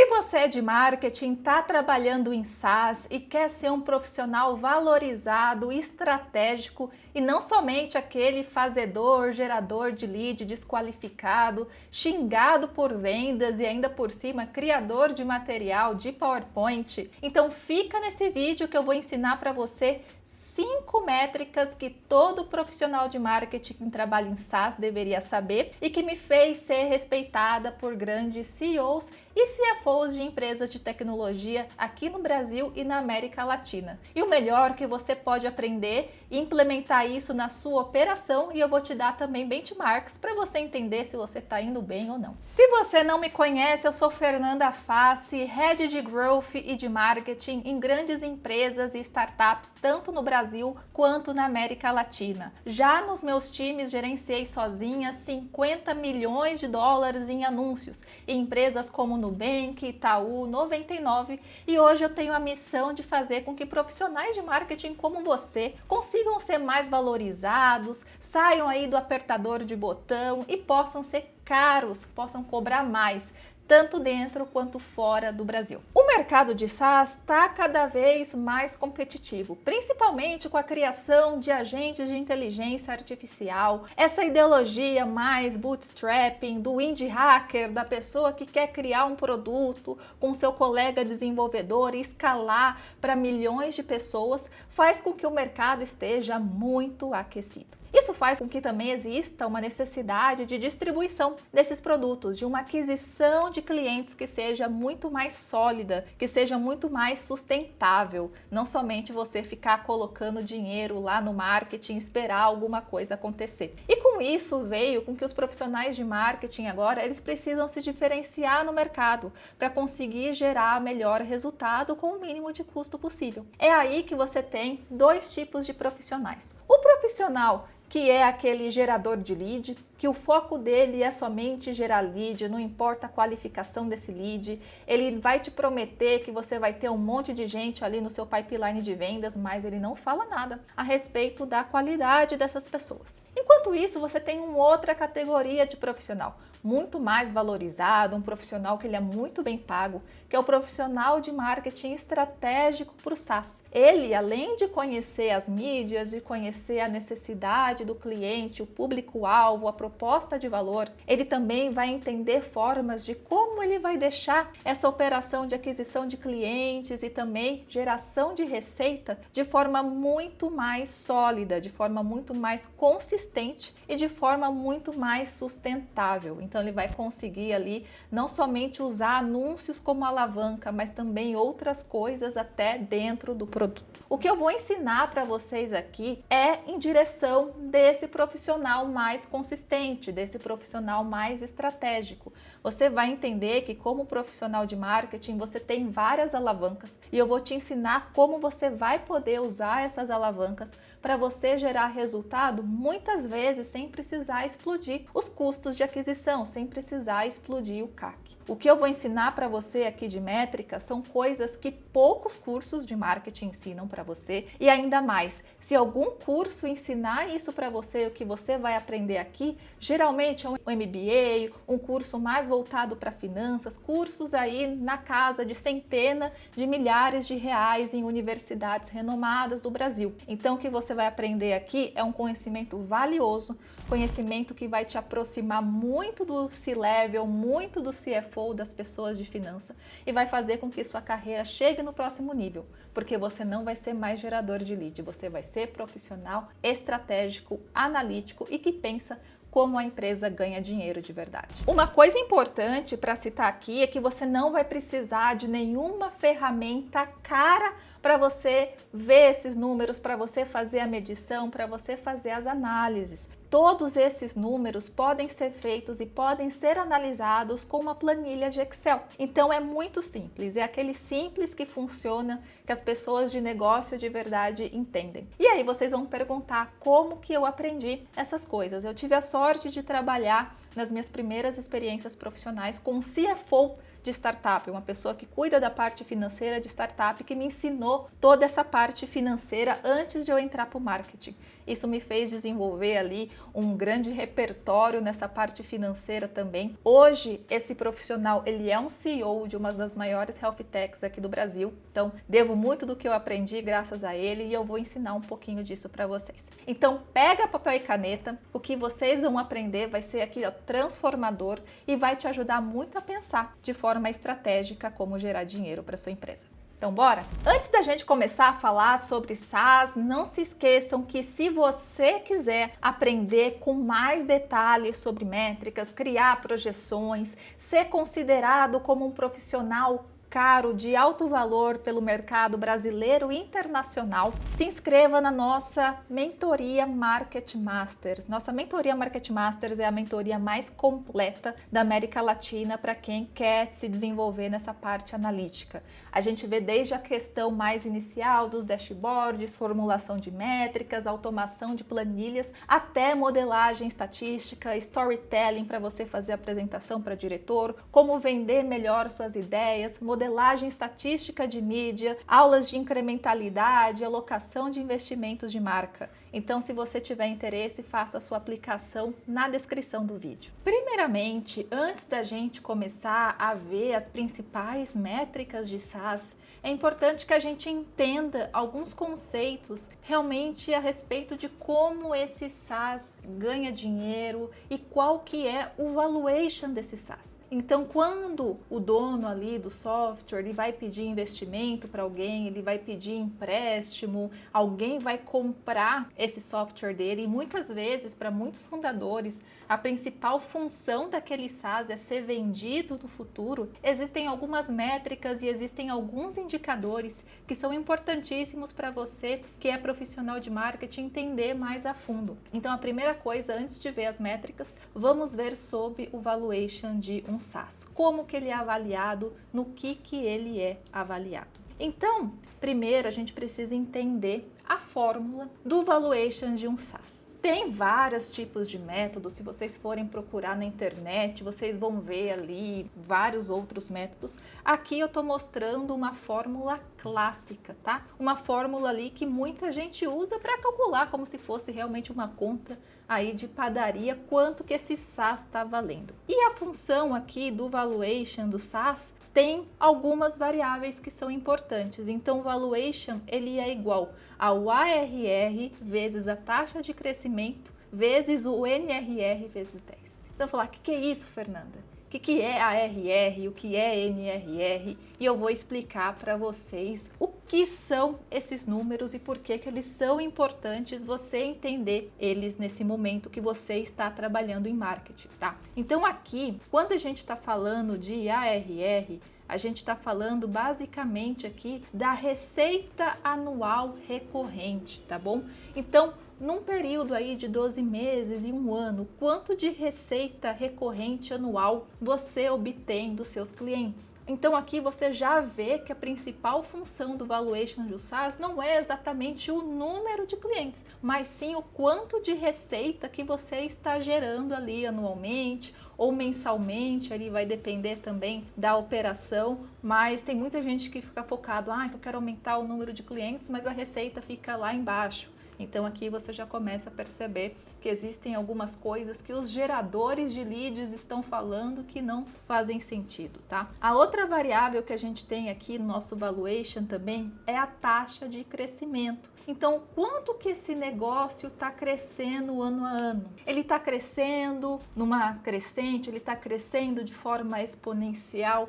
Se você é de marketing, está trabalhando em SaaS e quer ser um profissional valorizado, estratégico e não somente aquele fazedor, gerador de lead desqualificado, xingado por vendas e ainda por cima criador de material de PowerPoint, então fica nesse vídeo que eu vou ensinar para você 5 métricas que todo profissional de marketing que trabalha em SaaS deveria saber e que me fez ser respeitada por grandes CEOs e CFOs de empresas de tecnologia aqui no Brasil e na América Latina. E o melhor que você pode aprender e implementar isso na sua operação, e eu vou te dar também benchmarks para você entender se você está indo bem ou não. Se você não me conhece, eu sou Fernanda Fassi, Head de Growth e de Marketing em grandes empresas e startups, tanto no Brasil quanto na América Latina. Já nos meus times gerenciei sozinha 50 milhões de dólares em anúncios em empresas como Nubank, Itaú, 99, e hoje eu tenho a missão de fazer com que profissionais de marketing como você consigam ser mais valorizados, saiam aí do apertador de botão e possam ser caros, possam cobrar mais, tanto dentro quanto fora do Brasil. O mercado de SaaS está cada vez mais competitivo, principalmente com a criação de agentes de inteligência artificial, essa ideologia mais bootstrapping, do indie hacker, da pessoa que quer criar um produto com seu colega desenvolvedor e escalar para milhões de pessoas, faz com que o mercado esteja muito aquecido. Isso faz com que também exista uma necessidade de distribuição desses produtos, de uma aquisição de clientes que seja muito mais sólida, que seja muito mais sustentável. Não somente você ficar colocando dinheiro lá no marketing e esperar alguma coisa acontecer. E com isso veio com que os profissionais de marketing agora, eles precisam se diferenciar no mercado para conseguir gerar melhor resultado com o mínimo de custo possível. É aí que você tem dois tipos de profissionais. O profissional que é aquele gerador de lead, que o foco dele é somente gerar lead, não importa a qualificação desse lead, ele vai te prometer que você vai ter um monte de gente ali no seu pipeline de vendas, mas ele não fala nada a respeito da qualidade dessas pessoas. Enquanto isso, você tem uma outra categoria de profissional, muito mais valorizado, um profissional que ele é muito bem pago, que é o profissional de marketing estratégico para o SaaS. Ele, além de conhecer as mídias, de conhecer a necessidade do cliente, o público-alvo, a proposta de valor, ele também vai entender formas de como ele vai deixar essa operação de aquisição de clientes e também geração de receita de forma muito mais sólida, de forma muito mais consistente e de forma muito mais sustentável. Então ele vai conseguir ali não somente usar anúncios como alavanca, mas também outras coisas até dentro do produto. O que eu vou ensinar para vocês aqui é em direção desse profissional mais consistente, desse profissional mais estratégico. Você vai entender que como profissional de marketing você tem várias alavancas e eu vou te ensinar como você vai poder usar essas alavancas para você gerar resultado muitas vezes sem precisar explodir os custos de aquisição, sem precisar explodir o CAC. O que eu vou ensinar para você aqui de métrica são coisas que poucos cursos de marketing ensinam para você, e ainda mais, se algum curso ensinar isso para você, o que você vai aprender aqui, geralmente é um MBA, um curso mais voltado para finanças, cursos aí na casa de centenas de milhares de reais em universidades renomadas do Brasil. Então o que você vai aprender aqui é um conhecimento valioso, conhecimento que vai te aproximar muito do C-Level, muito do CFO, das pessoas de finança, e vai fazer com que sua carreira chegue no próximo nível, porque você não vai ser mais gerador de lead, você vai ser profissional estratégico, analítico e que pensa como a empresa ganha dinheiro de verdade. Uma coisa importante para citar aqui é que você não vai precisar de nenhuma ferramenta cara para você ver esses números, para você fazer a medição, para você fazer as análises. Todos esses números podem ser feitos e podem ser analisados com uma planilha de Excel. Então é muito simples, é aquele simples que funciona, que as pessoas de negócio de verdade entendem. E aí vocês vão perguntar como que eu aprendi essas coisas. Eu tive a sorte de trabalhar nas minhas primeiras experiências profissionais com um CFO de startup, uma pessoa que cuida da parte financeira de startup, que me ensinou toda essa parte financeira antes de eu entrar para o marketing. Isso me fez desenvolver ali um grande repertório nessa parte financeira também. Hoje, esse profissional, ele é um CEO de uma das maiores health techs aqui do Brasil. Então, devo muito do que eu aprendi graças a ele e eu vou ensinar um pouquinho disso para vocês. Então, pega papel e caneta. O que vocês vão aprender vai ser aqui, ó, transformador e vai te ajudar muito a pensar de forma estratégica como gerar dinheiro para sua empresa. Então, bora? Antes da gente começar a falar sobre SaaS, não se esqueçam que se você quiser aprender com mais detalhes sobre métricas, criar projeções, ser considerado como um profissional caro, de alto valor pelo mercado brasileiro e internacional, se inscreva na nossa mentoria Market Masters. Nossa mentoria Market Masters é a mentoria mais completa da América Latina para quem quer se desenvolver nessa parte analítica. A gente vê desde a questão mais inicial dos dashboards, formulação de métricas, automação de planilhas, até modelagem estatística, storytelling para você fazer apresentação para diretor, como vender melhor suas ideias, modelagem estatística de mídia, aulas de incrementalidade, alocação de investimentos de marca. Então, se você tiver interesse, faça a sua aplicação na descrição do vídeo. Primeiramente, antes da gente começar a ver as principais métricas de SaaS, é importante que a gente entenda alguns conceitos realmente a respeito de como esse SaaS ganha dinheiro e qual que é o valuation desse SaaS. Então, quando o dono ali do software ele vai pedir investimento para alguém, ele vai pedir empréstimo, alguém vai comprar esse software dele, e muitas vezes, para muitos fundadores, a principal função daquele SaaS é ser vendido no futuro. Existem algumas métricas e existem alguns indicadores que são importantíssimos para você que é profissional de marketing entender mais a fundo. Então, a primeira coisa, antes de ver as métricas, vamos ver sobre o valuation de um SaaS. Como que ele é avaliado, no que ele é avaliado. Então, primeiro a gente precisa entender a fórmula do valuation de um SaaS. Tem vários tipos de métodos, se vocês forem procurar na internet, vocês vão ver ali vários outros métodos. Aqui eu estou mostrando uma fórmula clássica, tá? Uma fórmula ali que muita gente usa para calcular como se fosse realmente uma conta aí de padaria, quanto que esse SaaS está valendo. E a função aqui do valuation do SaaS tem algumas variáveis que são importantes. Então, o valuation ele é igual ao ARR vezes a taxa de crescimento vezes o NRR vezes 10. Você vai falar, o que é isso, Fernanda? O que é ARR, o que é NRR? E eu vou explicar para vocês o que são esses números e por que eles são importantes você entender eles nesse momento que você está trabalhando em marketing, tá? Então aqui, quando a gente está falando de ARR, a gente está falando basicamente aqui da receita anual recorrente, tá bom? Então, num período aí de 12 meses e um ano, quanto de receita recorrente anual você obtém dos seus clientes? Então aqui você já vê que a principal função do valuation do SaaS não é exatamente o número de clientes, mas sim o quanto de receita que você está gerando ali anualmente ou mensalmente, ali vai depender também da operação, mas tem muita gente que fica focado, que eu quero aumentar o número de clientes, mas a receita fica lá embaixo. Então aqui você já começa a perceber que existem algumas coisas que os geradores de leads estão falando que não fazem sentido, tá? A outra variável que a gente tem aqui no nosso valuation também é a taxa de crescimento. Então, quanto que esse negócio está crescendo ano a ano? Ele está crescendo numa crescente, ele está crescendo de forma exponencial,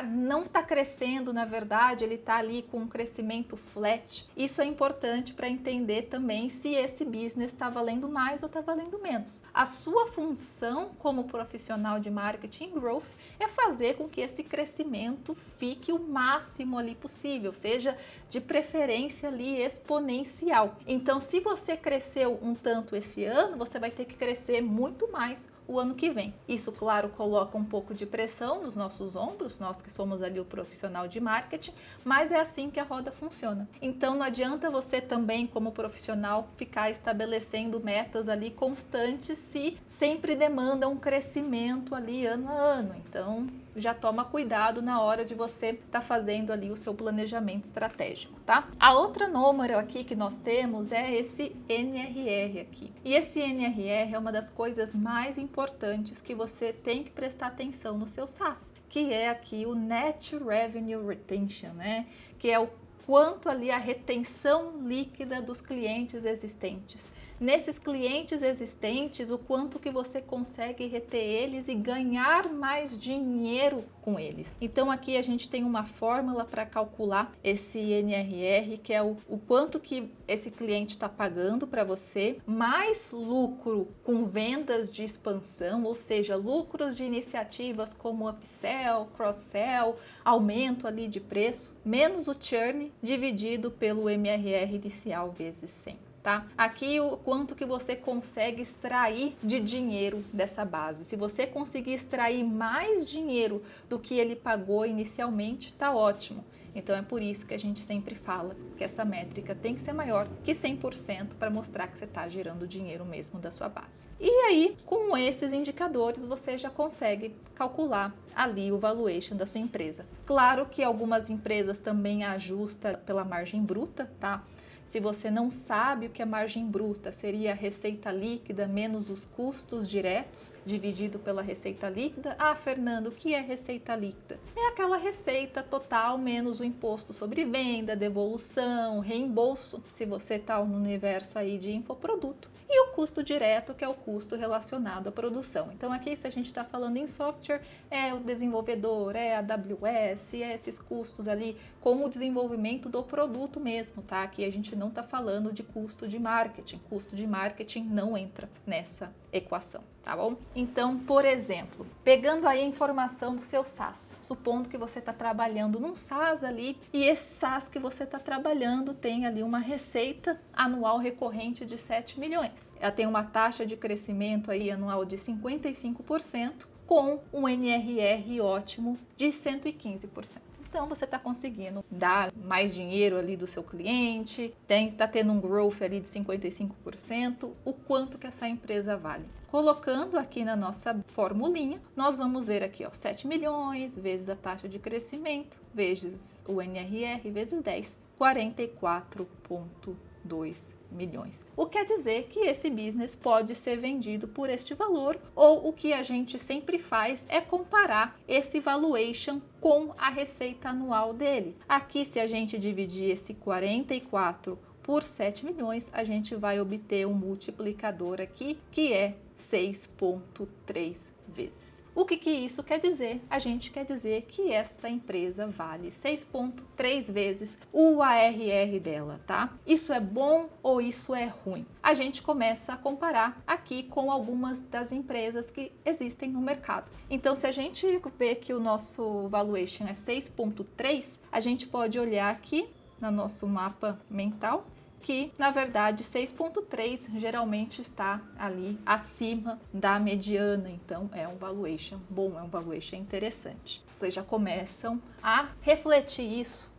não está crescendo, na verdade, ele está ali com um crescimento flat. Isso é importante para entender também se esse business está valendo mais ou está valendo menos. A sua função como profissional de marketing growth é fazer com que esse crescimento fique o máximo ali possível, seja de preferência ali exponencial. Então, se você cresceu um tanto esse ano, você vai ter que crescer muito mais o ano que vem. Isso, claro, coloca um pouco de pressão nos nossos ombros, nós que somos ali o profissional de marketing, mas é assim que a roda funciona. Então, não adianta você também, como profissional, ficar estabelecendo metas ali constantes se sempre demanda um crescimento ali ano a ano. Então, já toma cuidado na hora de você estar fazendo ali o seu planejamento estratégico, tá? A outra número aqui que nós temos é esse NRR aqui. E esse NRR é uma das coisas mais importantes que você tem que prestar atenção no seu SaaS, que é aqui o Net Revenue Retention, né? Que é o quanto ali a retenção líquida dos clientes existentes. Nesses clientes existentes, o quanto que você consegue reter eles e ganhar mais dinheiro com eles. Então aqui a gente tem uma fórmula para calcular esse NRR, que é o quanto que esse cliente está pagando para você, mais lucro com vendas de expansão, ou seja, lucros de iniciativas como upsell, cross-sell, aumento ali de preço, menos o churn dividido pelo MRR inicial vezes 100. Tá? Aqui o quanto que você consegue extrair de dinheiro dessa base. Se você conseguir extrair mais dinheiro do que ele pagou inicialmente, tá ótimo. Então é por isso que a gente sempre fala que essa métrica tem que ser maior que 100% para mostrar que você está gerando dinheiro mesmo da sua base. E aí, com esses indicadores, você já consegue calcular ali o valuation da sua empresa. Claro que algumas empresas também ajustam pela margem bruta, tá? Se você não sabe o que é margem bruta, seria a receita líquida menos os custos diretos, dividido pela receita líquida. Ah, Fernando, o que é receita líquida? É aquela receita total menos o imposto sobre venda, devolução, reembolso, se você está no universo aí de infoproduto. E o custo direto, que é o custo relacionado à produção. Então aqui, se a gente está falando em software, é o desenvolvedor, é a AWS, é esses custos ali com o desenvolvimento do produto mesmo, tá? Aqui a gente não está falando de custo de marketing. Custo de marketing não entra nessa equação, tá bom? Então, por exemplo, pegando aí a informação do seu SaaS, supondo que você está trabalhando num SaaS ali e esse SaaS que você está trabalhando tem ali uma receita anual recorrente de 7 milhões. Ela tem uma taxa de crescimento aí anual de 55% com um NRR ótimo de 115%. Então você está conseguindo dar mais dinheiro ali do seu cliente, está tendo um growth ali de 55%, o quanto que essa empresa vale. Colocando aqui na nossa formulinha, nós vamos ver aqui, ó, 7 milhões vezes a taxa de crescimento, vezes o NRR, vezes 10, 44,2 milhões. O que quer dizer que esse business pode ser vendido por este valor, ou o que a gente sempre faz é comparar esse valuation com a receita anual dele. Aqui, se a gente dividir esse 44 por 7 milhões, a gente vai obter um multiplicador aqui que é 6,3 vezes. O que isso quer dizer? A gente quer dizer que esta empresa vale 6,3 vezes o ARR dela, tá? Isso é bom ou isso é ruim? A gente começa a comparar aqui com algumas das empresas que existem no mercado. Então, se a gente vê que o nosso valuation é 6,3, a gente pode olhar aqui no nosso mapa mental que, na verdade, 6,3 geralmente está ali acima da mediana, então é um valuation bom, é um valuation interessante. Vocês já começam a refletir isso,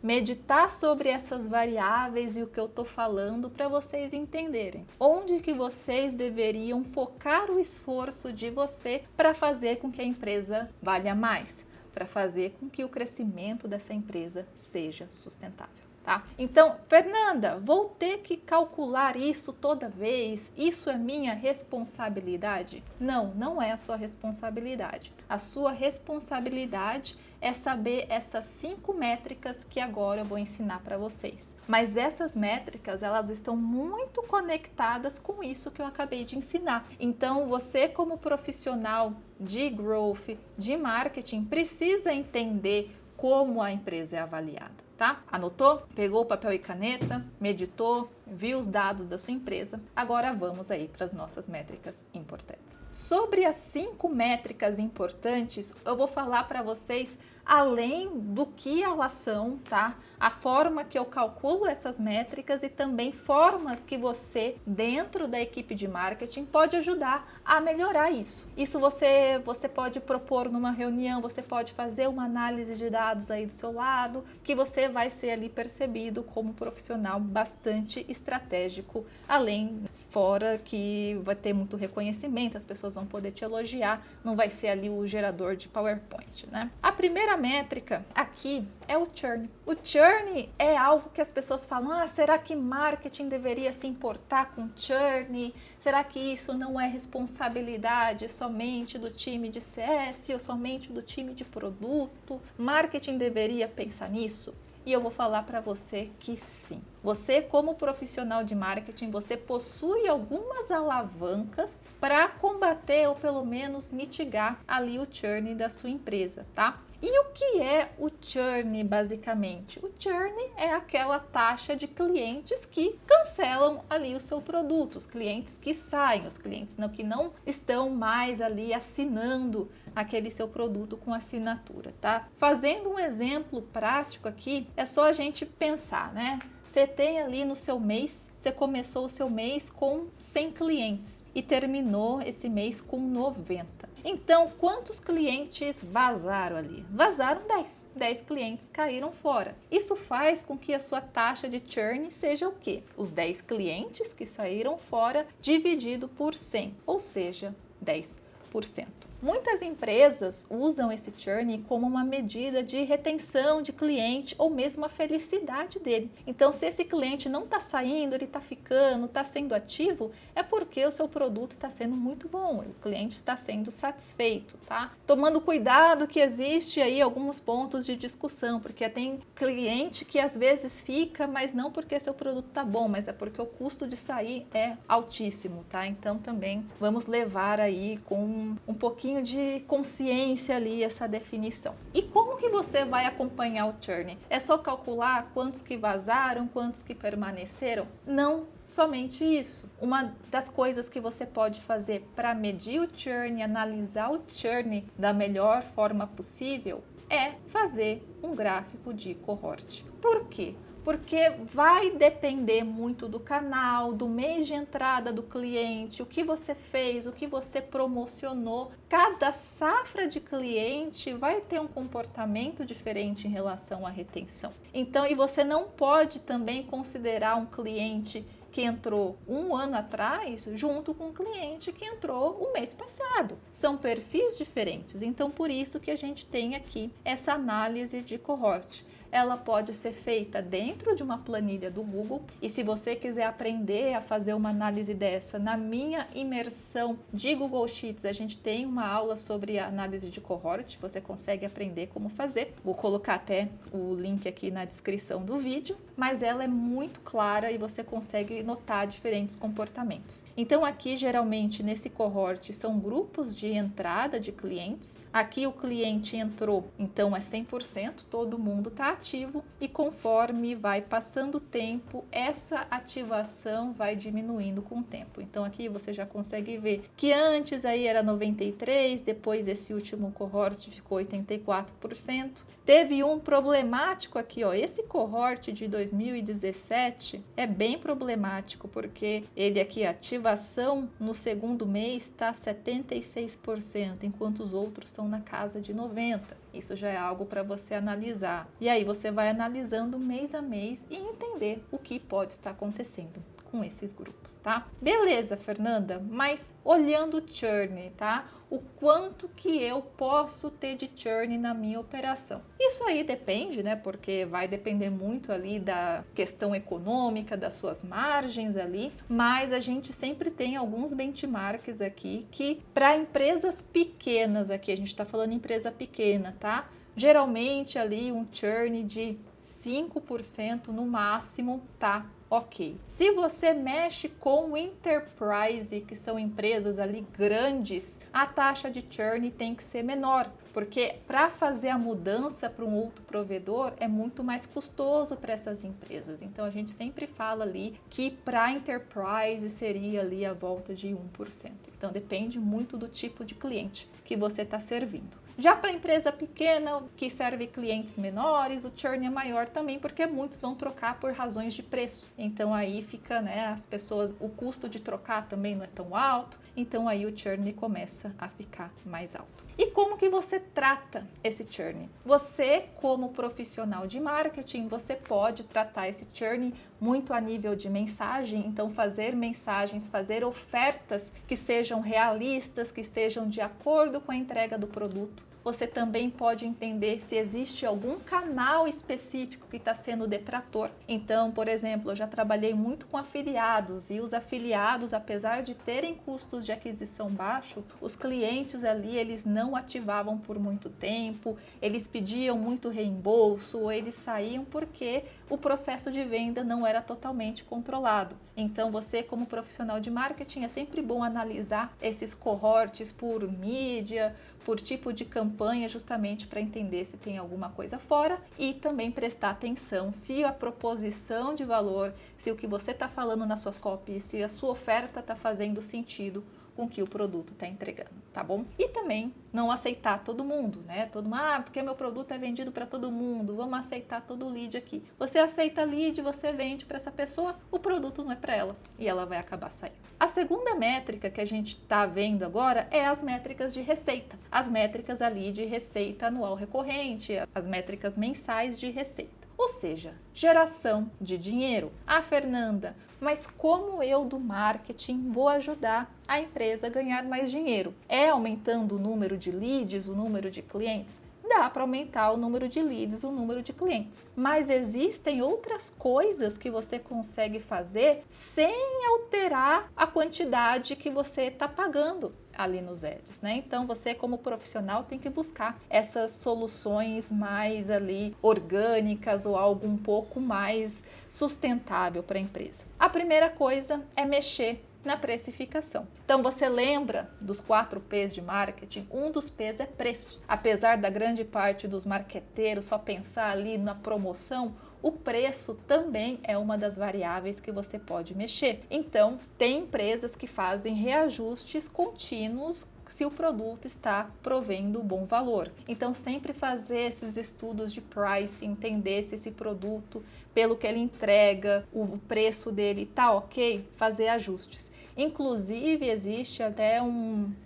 meditar sobre essas variáveis e o que eu estou falando para vocês entenderem onde que vocês deveriam focar o esforço de você para fazer com que a empresa valha mais, para fazer com que o crescimento dessa empresa seja sustentável. Tá? Então, Fernanda, vou ter que calcular isso toda vez? Isso é minha responsabilidade? Não, não é a sua responsabilidade. A sua responsabilidade é saber essas 5 métricas que agora eu vou ensinar para vocês. Mas essas métricas, elas estão muito conectadas com isso que eu acabei de ensinar. Então, você como profissional de growth, de marketing, precisa entender como a empresa é avaliada. Tá? Anotou? Pegou papel e caneta, meditou, viu os dados da sua empresa. Agora vamos aí para as nossas métricas importantes. Sobre as 5 métricas importantes, eu vou falar para vocês além do que elas são, tá? A forma que eu calculo essas métricas e também formas que você, dentro da equipe de marketing, pode ajudar a melhorar isso. Isso você pode propor numa reunião, você pode fazer uma análise de dados aí do seu lado, que você vai ser ali percebido como um profissional bastante estratégico, além, fora que vai ter muito reconhecimento, as pessoas vão poder te elogiar, não vai ser ali o gerador de PowerPoint, né? A primeira métrica aqui é o churn. O churn é algo que as pessoas falam, será que marketing deveria se importar com churn? Será que isso não é responsabilidade somente do time de CS ou somente do time de produto? Marketing deveria pensar nisso? E eu vou falar para você que sim. Você, como profissional de marketing, você possui algumas alavancas para combater ou pelo menos mitigar ali o churn da sua empresa, tá? E o que é o churn, basicamente? O churn é aquela taxa de clientes que cancelam ali o seu produto, os clientes que saem, os clientes que não estão mais ali assinando aquele seu produto com assinatura, tá? Fazendo um exemplo prático aqui, é só a gente pensar, né? Você tem ali no seu mês, você começou o seu mês com 100 clientes e terminou esse mês com 90. Então, quantos clientes vazaram ali? Vazaram 10. 10 clientes caíram fora. Isso faz com que a sua taxa de churn seja o quê? Os 10 clientes que saíram fora dividido por 100, ou seja, 10%. Muitas empresas usam esse churn como uma medida de retenção de cliente ou mesmo a felicidade dele. Então, se esse cliente não está saindo, ele está ficando, está sendo ativo, é porque o seu produto está sendo muito bom, o cliente está sendo satisfeito, tá? Tomando cuidado que existe aí alguns pontos de discussão, porque tem cliente que às vezes fica, mas não porque seu produto está bom, mas é porque o custo de sair é altíssimo, tá? Então, também vamos levar aí com um pouquinho de consciência ali essa definição. E como que você vai acompanhar o churn? É só calcular quantos que vazaram, quantos que permaneceram? Não somente isso. Uma das coisas que você pode fazer para medir o churn, analisar o churn da melhor forma possível é fazer um gráfico de cohort. Por quê? Porque vai depender muito do canal, do mês de entrada do cliente, o que você fez, o que você promocionou. Cada safra de cliente vai ter um comportamento diferente em relação à retenção. Então, e você não pode também considerar um cliente que entrou um ano atrás junto com um cliente que entrou o mês passado. São perfis diferentes, então por isso que a gente tem aqui essa análise de cohort. Ela pode ser feita dentro de uma planilha do Google e se você quiser aprender a fazer uma análise dessa, na minha imersão de Google Sheets, a gente tem uma aula sobre a análise de cohort, você consegue aprender como fazer. Vou colocar até o link aqui na descrição do vídeo, mas ela é muito clara e você consegue notar diferentes comportamentos. Então aqui, geralmente, nesse cohort, são grupos de entrada de clientes. Aqui o cliente entrou, então é 100%, todo mundo está ativo e conforme vai passando o tempo, essa ativação vai diminuindo com o tempo. Então aqui você já consegue ver que antes aí era 93%, depois esse último cohort ficou 84%. Teve um problemático aqui, ó, esse cohort de 2017 é bem problemático porque ele aqui, a ativação no segundo mês está 76%, enquanto os outros estão na casa de 90%. Isso já é algo para você analisar. E aí você vai analisando mês a mês e entender o que pode estar acontecendo com esses grupos, tá? Beleza, Fernanda, mas olhando o churn, tá? O quanto que eu posso ter de churn na minha operação? Isso aí depende, né? Porque vai depender muito ali da questão econômica, das suas margens ali, mas a gente sempre tem alguns benchmarks aqui que para empresas pequenas aqui, a gente está falando empresa pequena, tá? Geralmente ali um churn de 5% no máximo, tá? Ok. Se você mexe com enterprise, que são empresas ali grandes, a taxa de churn tem que ser menor, porque para fazer a mudança para um outro provedor é muito mais custoso para essas empresas. Então a gente sempre fala ali que para enterprise seria ali a volta de 1%. Então depende muito do tipo de cliente que você está servindo. Já para empresa pequena, que serve clientes menores, o churn é maior também, porque muitos vão trocar por razões de preço. Então aí fica, né, as pessoas, o custo de trocar também não é tão alto, então aí o churn começa a ficar mais alto. E como que você trata esse churn? Você, como profissional de marketing, você pode tratar esse churn muito a nível de mensagem, então fazer mensagens, fazer ofertas que sejam realistas, que estejam de acordo com a entrega do produto. Você também pode entender se existe algum canal específico que está sendo detrator. Então, por exemplo, eu já trabalhei muito com afiliados e os afiliados, apesar de terem custos de aquisição baixo, os clientes ali, eles não ativavam por muito tempo, eles pediam muito reembolso, ou eles saíam porque o processo de venda não era totalmente controlado. Então, você como profissional de marketing, é sempre bom analisar esses cohorts por mídia, por tipo de campanha, justamente para entender se tem alguma coisa fora e também prestar atenção se a proposição de valor, se o que você está falando nas suas copies, se a sua oferta está fazendo sentido com que o produto está entregando, tá bom? E também não aceitar todo mundo, né? Todo mundo, porque meu produto é vendido para todo mundo, vamos aceitar todo lead aqui. Você aceita lead, você vende para essa pessoa, o produto não é para ela e ela vai acabar saindo. A segunda métrica que a gente está vendo agora é as métricas de receita. As métricas ali de receita anual recorrente, as métricas mensais de receita. Ou seja, geração de dinheiro. Fernanda, mas como eu do marketing vou ajudar a empresa a ganhar mais dinheiro? É aumentando o número de leads, o número de clientes? Dá para aumentar o número de leads, o número de clientes. Mas existem outras coisas que você consegue fazer sem alterar a quantidade que você está pagando ali nos ads, né? Então você como profissional tem que buscar essas soluções mais ali orgânicas ou algo um pouco mais sustentável para a empresa. A primeira coisa é mexer na precificação. Então você lembra dos 4 P's de marketing? Um dos P's é preço. Apesar da grande parte dos marqueteiros só pensar ali na promoção, o preço também é uma das variáveis que você pode mexer. Então, tem empresas que fazem reajustes contínuos se o produto está provendo bom valor. Então, sempre fazer esses estudos de pricing, entender se esse produto, pelo que ele entrega, o preço dele está ok, fazer ajustes. Inclusive, existe até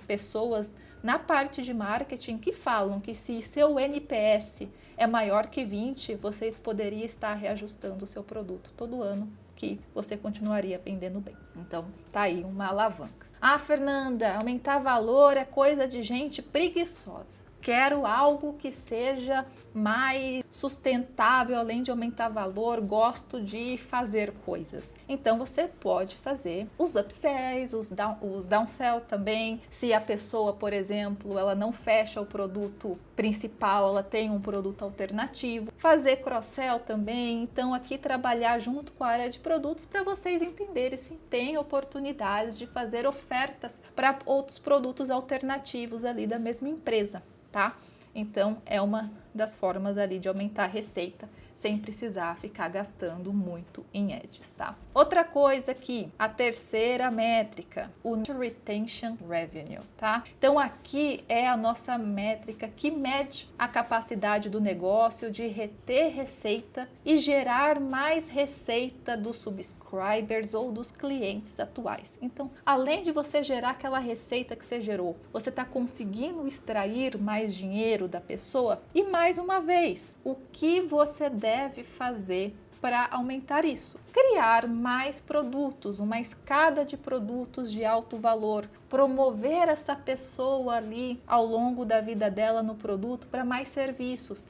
pessoas na parte de marketing que falam que se seu NPS é maior que 20, você poderia estar reajustando o seu produto todo ano, que você continuaria vendendo bem. Então, tá aí uma alavanca. Fernanda, aumentar valor é coisa de gente preguiçosa. Quero algo que seja mais sustentável, além de aumentar valor, gosto de fazer coisas. Então você pode fazer os upsells, os downsells também. Se a pessoa, por exemplo, ela não fecha o produto principal, ela tem um produto alternativo. Fazer cross-sell também. Então aqui trabalhar junto com a área de produtos para vocês entenderem se tem oportunidades de fazer ofertas para outros produtos alternativos ali da mesma empresa. Tá? Então, é uma das formas ali de aumentar a receita sem precisar ficar gastando muito em ads, tá? Outra coisa aqui, a terceira métrica, o Retention Revenue, tá? Então, aqui é a nossa métrica que mede a capacidade do negócio de reter receita e gerar mais receita dos subscribers ou dos clientes atuais. Então, além de você gerar aquela receita que você gerou, você está conseguindo extrair mais dinheiro da pessoa? E mais uma vez, o que você deve fazer para aumentar isso? Criar mais produtos, uma escada de produtos de alto valor, promover essa pessoa ali ao longo da vida dela no produto para mais serviços.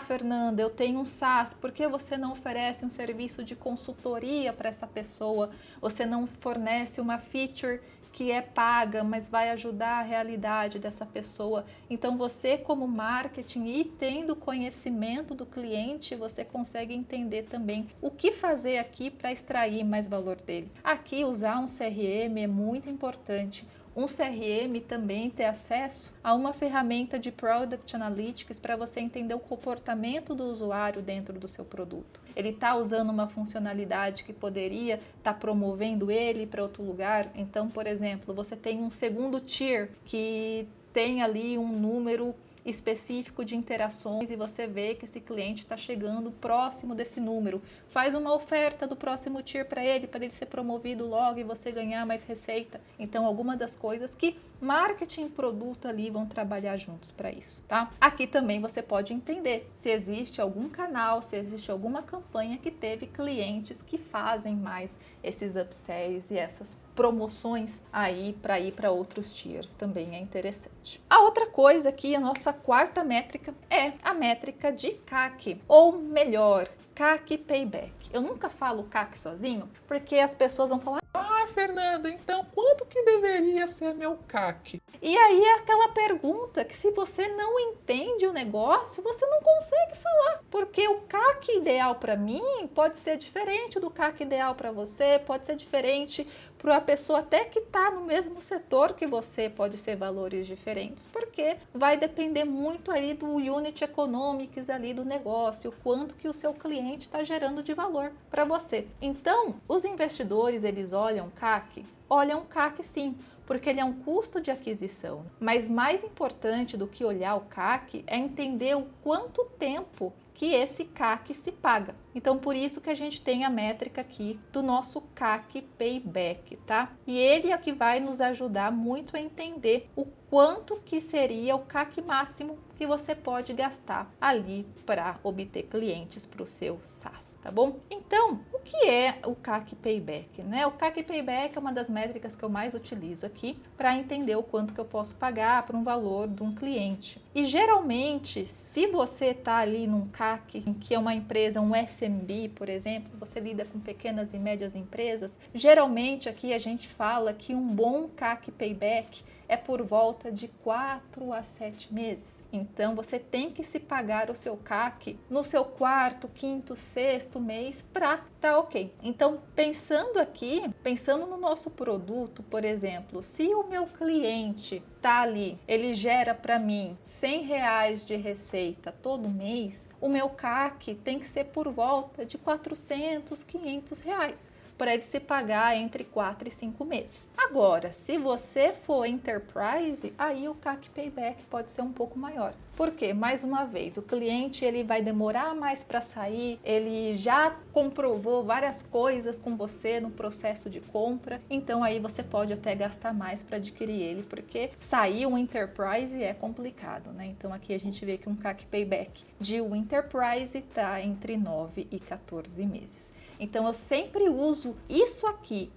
Fernanda, eu tenho um SaaS, por que você não oferece um serviço de consultoria para essa pessoa? Você não fornece uma feature que é paga, mas vai ajudar a realidade dessa pessoa. Então você como marketing e tendo conhecimento do cliente, você consegue entender também o que fazer aqui para extrair mais valor dele. Aqui usar um CRM é muito importante. Um CRM também ter acesso a uma ferramenta de Product Analytics para você entender o comportamento do usuário dentro do seu produto. Ele está usando uma funcionalidade que poderia estar promovendo ele para outro lugar. Então, por exemplo, você tem um segundo tier que tem ali um número específico de interações e você vê que esse cliente está chegando próximo desse número. Faz uma oferta do próximo tier para ele ser promovido logo e você ganhar mais receita. Então, alguma das coisas que marketing e produto ali vão trabalhar juntos para isso, tá? Aqui também você pode entender se existe algum canal, se existe alguma campanha que teve clientes que fazem mais esses upsells e essas promoções aí para ir para outros tiers, também é interessante. A outra coisa aqui, a nossa quarta métrica, é a métrica de CAC, ou melhor, CAC Payback. Eu nunca falo CAC sozinho, porque as pessoas vão falar: Ah, Fernanda, então quanto que deveria ser meu CAC? e aí é aquela pergunta que, se você não entende o negócio, você não consegue falar, porque o CAC ideal para mim pode ser diferente do CAC ideal para você, pode ser diferente para a pessoa até que está no mesmo setor que você, pode ser valores diferentes, porque vai depender muito ali do unit economics ali do negócio, o quanto que o seu cliente está gerando de valor para você. Então, os investidores, eles olham CAC? Olham CAC sim, porque ele é um custo de aquisição. Mas mais importante do que olhar o CAC é entender o quanto tempo que esse CAC se paga. Então, por isso que a gente tem a métrica aqui do nosso CAC Payback, tá? E ele é o que vai nos ajudar muito a entender o quanto que seria o CAC máximo que você pode gastar ali para obter clientes para o seu SaaS, tá bom? Então, o que é o CAC Payback, né? O CAC Payback é uma das métricas que eu mais utilizo aqui para entender o quanto que eu posso pagar para um valor de um cliente. E geralmente, se você está ali num CAC, que é uma empresa, um SMB, por exemplo, você lida com pequenas e médias empresas, geralmente aqui a gente fala que um bom CAC Payback é por volta de 4 a 7 meses. Então, você tem que se pagar o seu CAC no seu quarto, quinto, sexto mês para tá ok. Então, pensando aqui, pensando no nosso produto, por exemplo, se o meu cliente tá ali, ele gera para mim R$100 de receita todo mês, o meu CAC tem que ser por volta de R$400, R$500. Para ele se pagar entre 4 e 5 meses. Agora, se você for enterprise, aí o CAC Payback pode ser um pouco maior. Por quê? Mais uma vez, o cliente ele vai demorar mais para sair, ele já comprovou várias coisas com você no processo de compra, então aí você pode até gastar mais para adquirir ele, porque sair um enterprise é complicado, né? Então aqui a gente vê que um CAC Payback de um enterprise está entre 9 e 14 meses. Então, eu sempre uso isso aqui,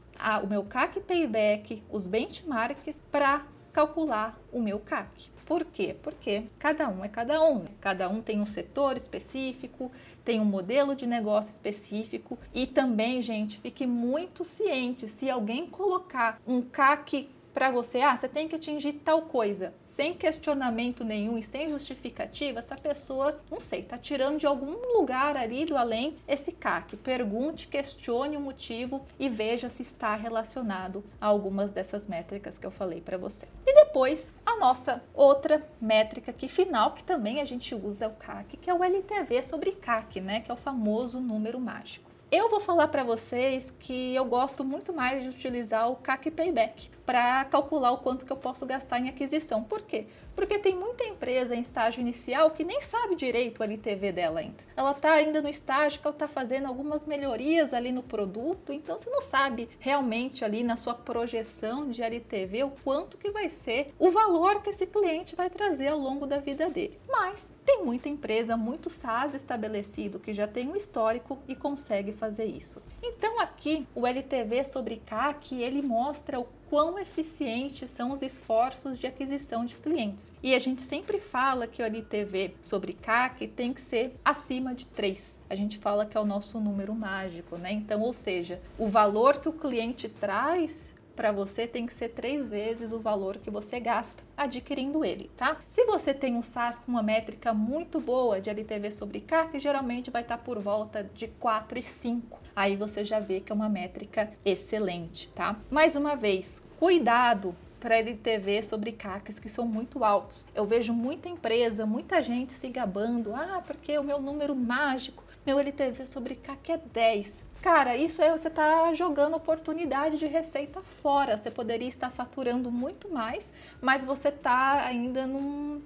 o meu CAC Payback, os benchmarks, para calcular o meu CAC. Por quê? Porque cada um é cada um. Cada um tem um setor específico, tem um modelo de negócio específico. E também, gente, fique muito ciente, se alguém colocar um CAC para você, você tem que atingir tal coisa, sem questionamento nenhum e sem justificativa, essa pessoa, não sei, tá tirando de algum lugar ali do além esse CAC. Pergunte, questione o motivo e veja se está relacionado a algumas dessas métricas que eu falei para você. E depois, a nossa outra métrica aqui final, que também a gente usa é o CAC, que é o LTV sobre CAC, né, que é o famoso número mágico. Eu vou falar para vocês que eu gosto muito mais de utilizar o CAC Payback para calcular o quanto que eu posso gastar em aquisição. Por quê? Porque tem muita empresa em estágio inicial que nem sabe direito o LTV dela ainda. Ela está ainda no estágio que ela está fazendo algumas melhorias ali no produto, então você não sabe realmente ali na sua projeção de LTV o quanto que vai ser o valor que esse cliente vai trazer ao longo da vida dele. Mas tem muita empresa, muito SaaS estabelecido que já tem um histórico e consegue fazer isso. Então aqui o LTV sobre CAC, ele mostra o quão eficientes são os esforços de aquisição de clientes. E a gente sempre fala que o LTV sobre CAC tem que ser acima de 3. A gente fala que é o nosso número mágico, né? Então, ou seja, o valor que o cliente traz para você tem que ser 3 vezes o valor que você gasta adquirindo ele, tá? Se você tem um SaaS com uma métrica muito boa de LTV sobre CAC, geralmente vai estar por volta de 4 e 5. Aí você já vê que é uma métrica excelente, tá? Mais uma vez, cuidado para LTV sobre CACs que são muito altos. Eu vejo muita empresa, muita gente se gabando, porque o meu número mágico, meu LTV sobre CAC é 10. Cara, isso é você tá jogando oportunidade de receita fora. Você poderia estar faturando muito mais, mas você tá ainda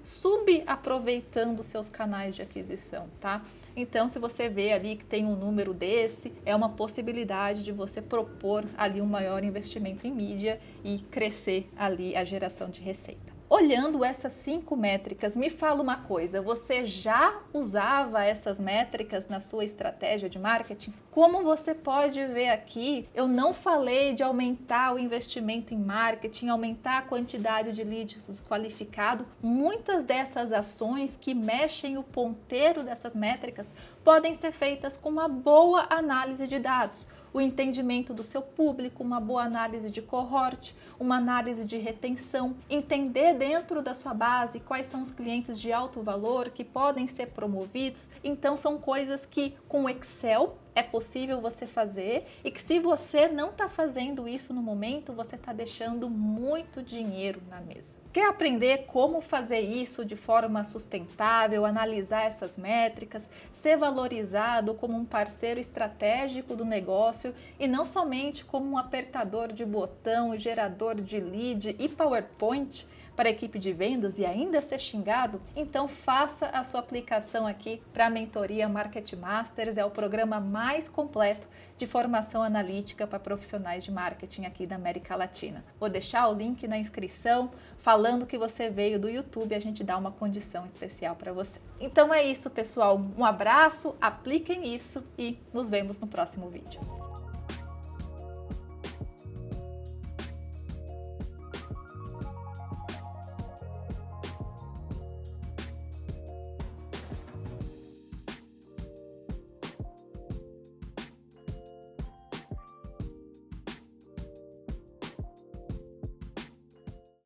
subaproveitando seus canais de aquisição, tá? Então, se você vê ali que tem um número desse, é uma possibilidade de você propor ali um maior investimento em mídia e crescer ali a geração de receita. Olhando essas 5 métricas, me fala uma coisa, você já usava essas métricas na sua estratégia de marketing? Como você pode ver aqui, eu não falei de aumentar o investimento em marketing, aumentar a quantidade de leads desqualificados. Muitas dessas ações que mexem o ponteiro dessas métricas podem ser feitas com uma boa análise de dados, o entendimento do seu público, uma boa análise de cohort, uma análise de retenção, entender dentro da sua base quais são os clientes de alto valor que podem ser promovidos. Então são coisas que com Excel é possível você fazer e que se você não está fazendo isso no momento, você está deixando muito dinheiro na mesa. Quer aprender como fazer isso de forma sustentável, analisar essas métricas, ser valorizado como um parceiro estratégico do negócio e não somente como um apertador de botão, gerador de lead e PowerPoint para a equipe de vendas e ainda ser xingado? Então faça a sua aplicação aqui para a mentoria Market Masters, é o programa mais completo de formação analítica para profissionais de marketing aqui da América Latina. Vou deixar o link na inscrição, falando que você veio do YouTube, a gente dá uma condição especial para você. Então é isso, pessoal, um abraço, apliquem isso e nos vemos no próximo vídeo.